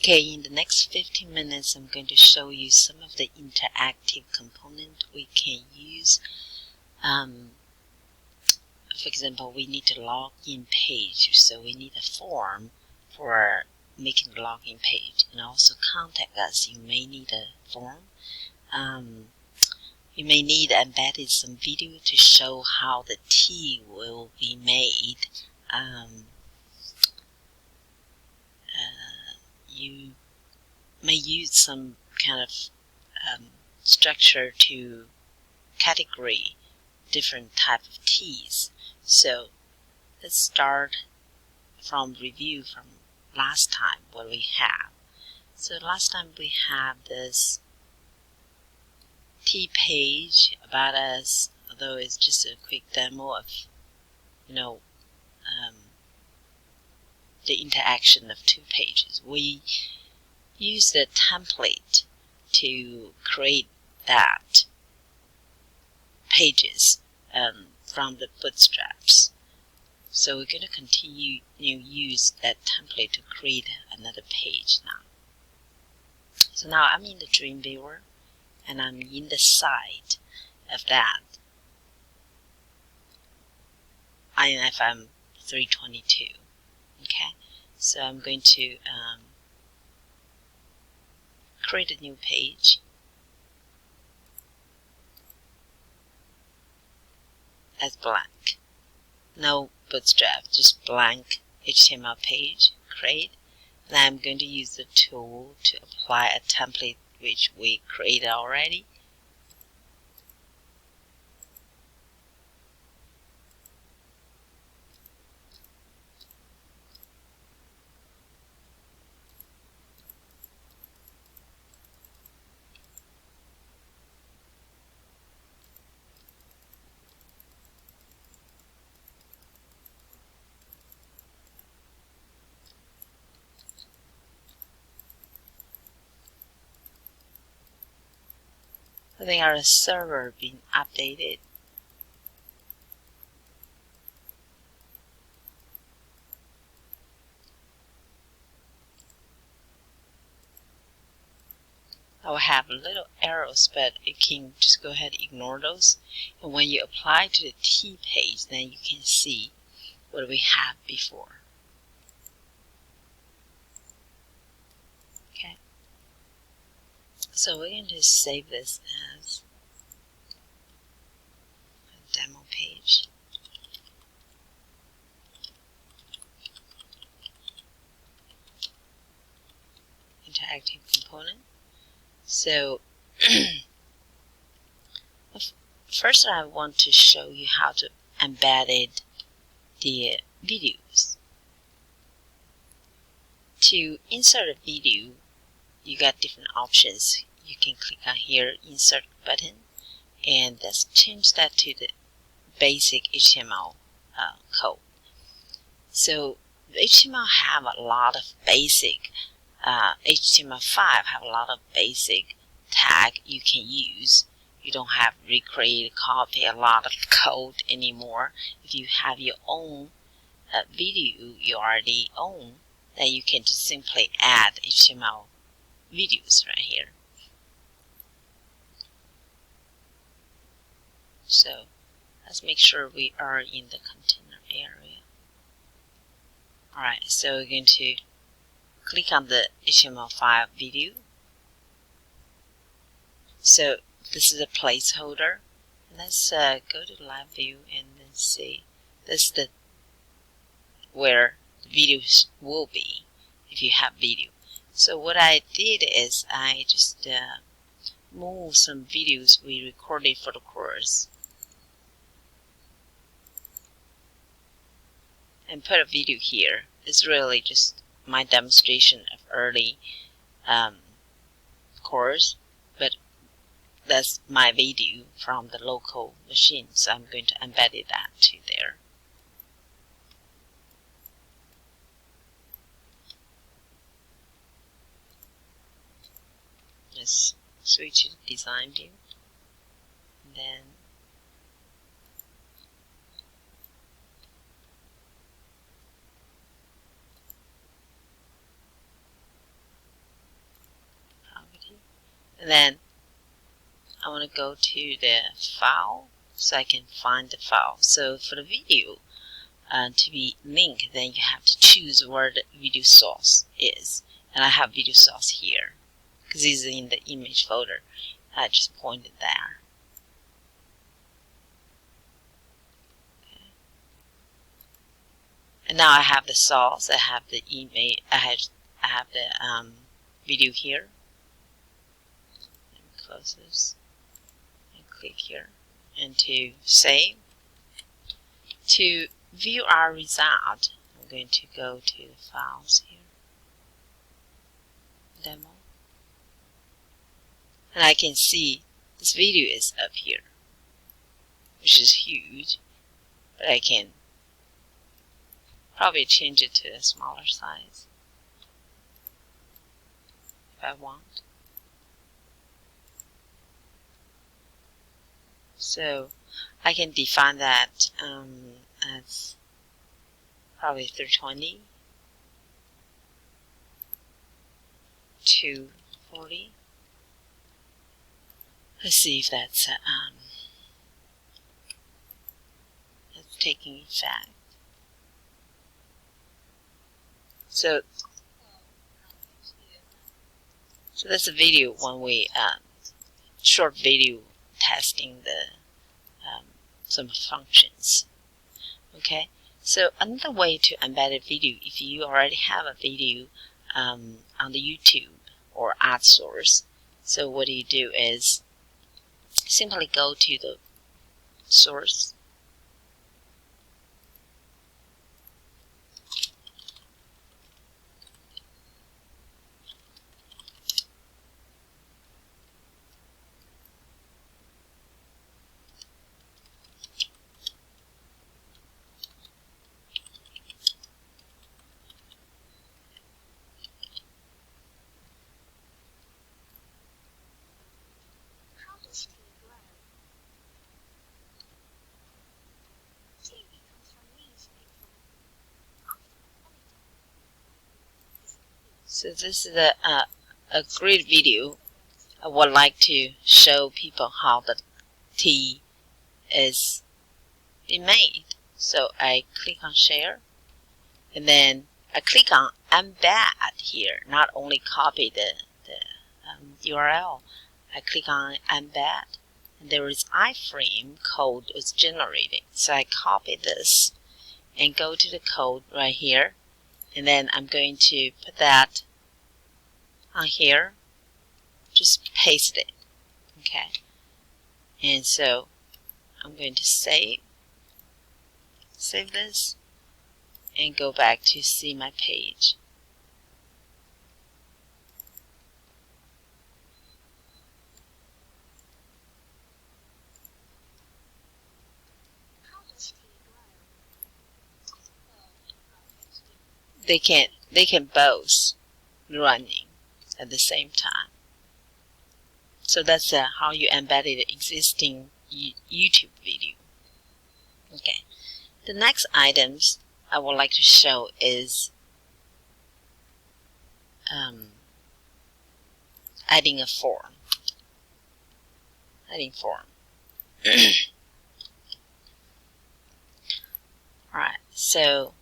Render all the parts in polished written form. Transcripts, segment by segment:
Okay, in the next 15 minutes, I'm going to show you some of the interactive components we can use. For example, we need a login page, so we need a form for making the login page, and also contact us. You may need a form. You may need embedded some video to show how the tea will be made. You may use some kind of structure to category different type of teas. So let's start from review from last time what we have. So last time we have this tea page about us, although it's just a quick demo of the interaction of two pages. We use the template to create that pages from the bootstraps. So we're going to continue use that template to create another page now. So now I'm in the Dreamweaver and I'm in the side of that INFM 322. Okay, so I'm going to create a new page. As blank, no bootstrap, just blank HTML page, create. And I'm going to use the tool to apply a template which we created already. I think our server being updated. I will have little arrows, but you can just go ahead and ignore those. And when you apply to the T page, then you can see what we had before. Okay. So we're going to save this as a demo page. Interactive component. So first I want to show you how to embed the videos. To insert a video, you got different options. You can click on here, insert button, and let's change that to the basic HTML code. So the HTML have a lot of basic HTML5 have a lot of basic tag you can use. You don't have to recreate, copy a lot of code anymore. If you have your own video you already own, then you can just simply add HTML videos right here. So let's make sure we are in the container area. Alright, so we're going to click on the HTML5 video. So this is a placeholder. Let's go to live view and then see this is where the videos will be if you have video. So what I did is I just moved some videos we recorded for the course and put a video here. It's really just my demonstration of early course, but that's my video from the local machine, so I'm going to embed that to there. Let's switch to design view, and then and then I want to go to the file so I can find the file. So for the video to be linked, then you have to choose where the video source is, and I have video source here because it's in the image folder. I just pointed there. Okay. And now I have the source. I have the image. I have the video here. Let me close this and click here. And to save. To view our result, I'm going to go to the files here, demo, and I can see this video is up here, which is huge, but I can probably change it to a smaller size if I want. So I can define that as probably 320 to 40. Let's see if that's taking effect. So that's a video when we short video testing the some functions. Okay, so another way to embed a video, if you already have a video on the YouTube or ad source, so what you do is simply go to the source, so this is a great video. I would like to show people how the tea is being made. So I click on share, and then I click on embed here. Not only copy the URL, I click on embed, and there is iframe code is generated. So I copy this and go to the code right here, and then I'm going to put that on here, just paste it. Okay, and so I'm going to save this and go back to see my page. They can both running at the same time. So that's how you embedded the existing YouTube video. Okay. The next items I would like to show is adding a form. Adding form. Alright, so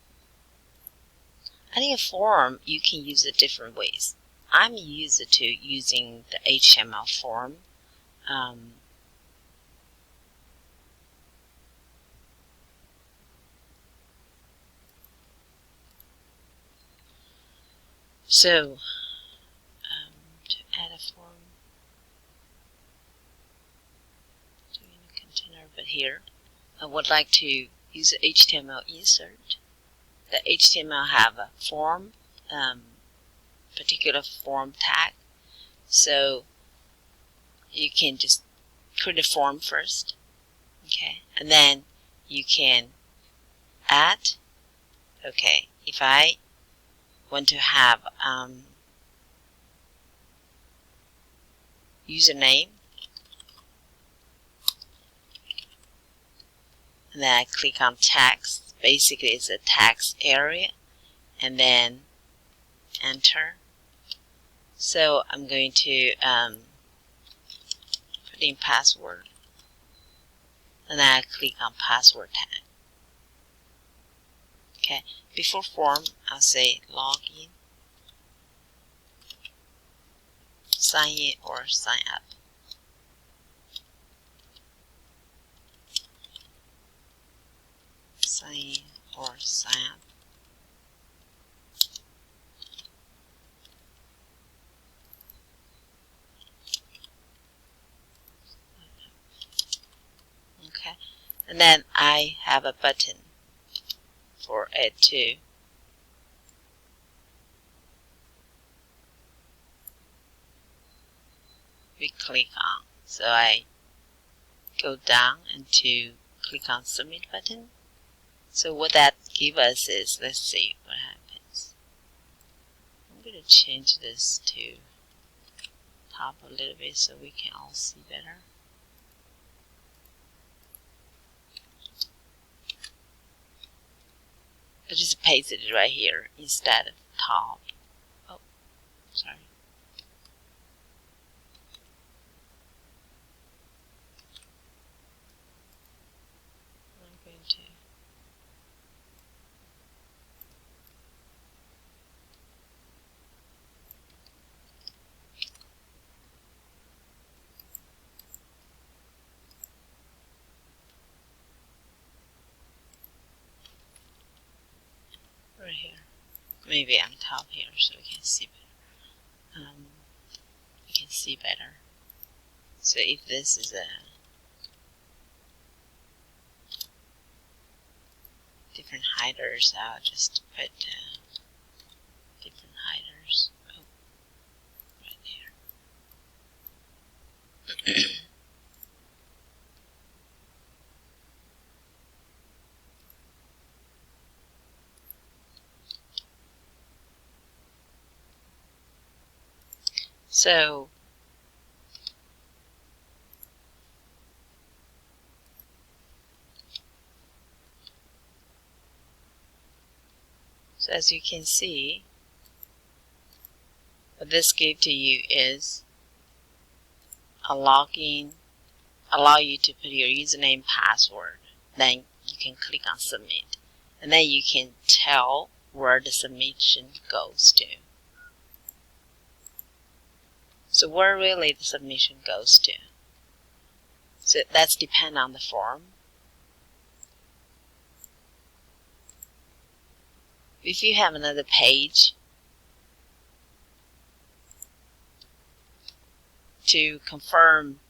adding a form, you can use it different ways. I'm used to using the HTML form. So to add a form, doing a container, but here I would like to use the HTML insert. The HTML have a form, particular form tag, so you can just create a form first, okay, and then you can add. Okay, if I want to have username, and then I click on text. Basically it's a text area, and then enter. So I'm going to put in password, and then I click on password tag. Okay, before form, I'll say login, sign in or sign up. Sign in or sign up. Okay, and then I have a button for it to we click on. So I go down and to click on submit button. So what that gives us is, let's see what happens. I'm going to change this to top a little bit so we can all see better. I just pasted it right here instead of top. Oh, sorry. I'm going to right here. Maybe on top here so we can see better. We can see better. So if this is a different hiders, I'll just put different hiders. Oh, right there. So as you can see, what this gives to you is a login, allow you to put your username, password. Then you can click on submit, and then you can tell where the submission goes to. So where really the submission goes to. So that's depend on the form. If you have another page to confirm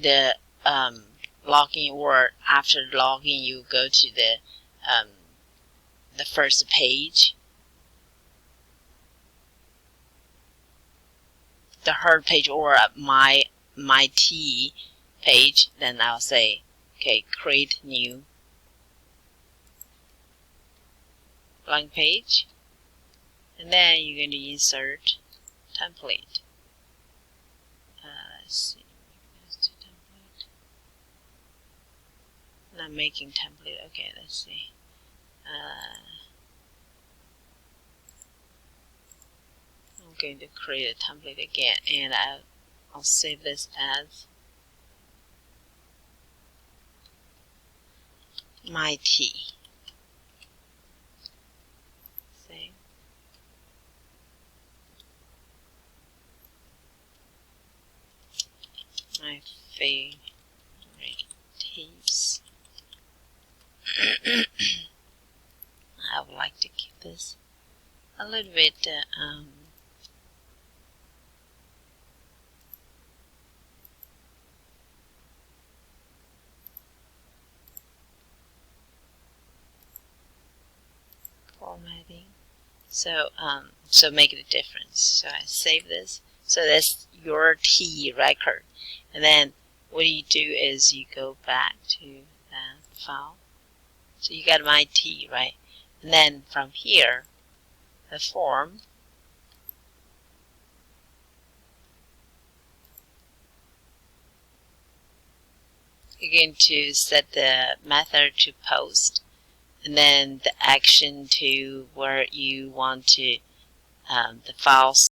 the login, or after login you go to the first page, the herd page, or my T page, then I'll say, okay, create new blank page, and then you're going to insert template. Let's see, template. Not making template. Okay, let's see. I'm going to create a template again, and I'll save this as my T. Save. My favorite tapes. I would like to keep this a little bit formatting. So make it a difference. So I save this. So that's your T record. And then what you do is you go back to that file. So you got my T, right? And then from here, the form, you're going to set the method to post, and then the action to where you want to the files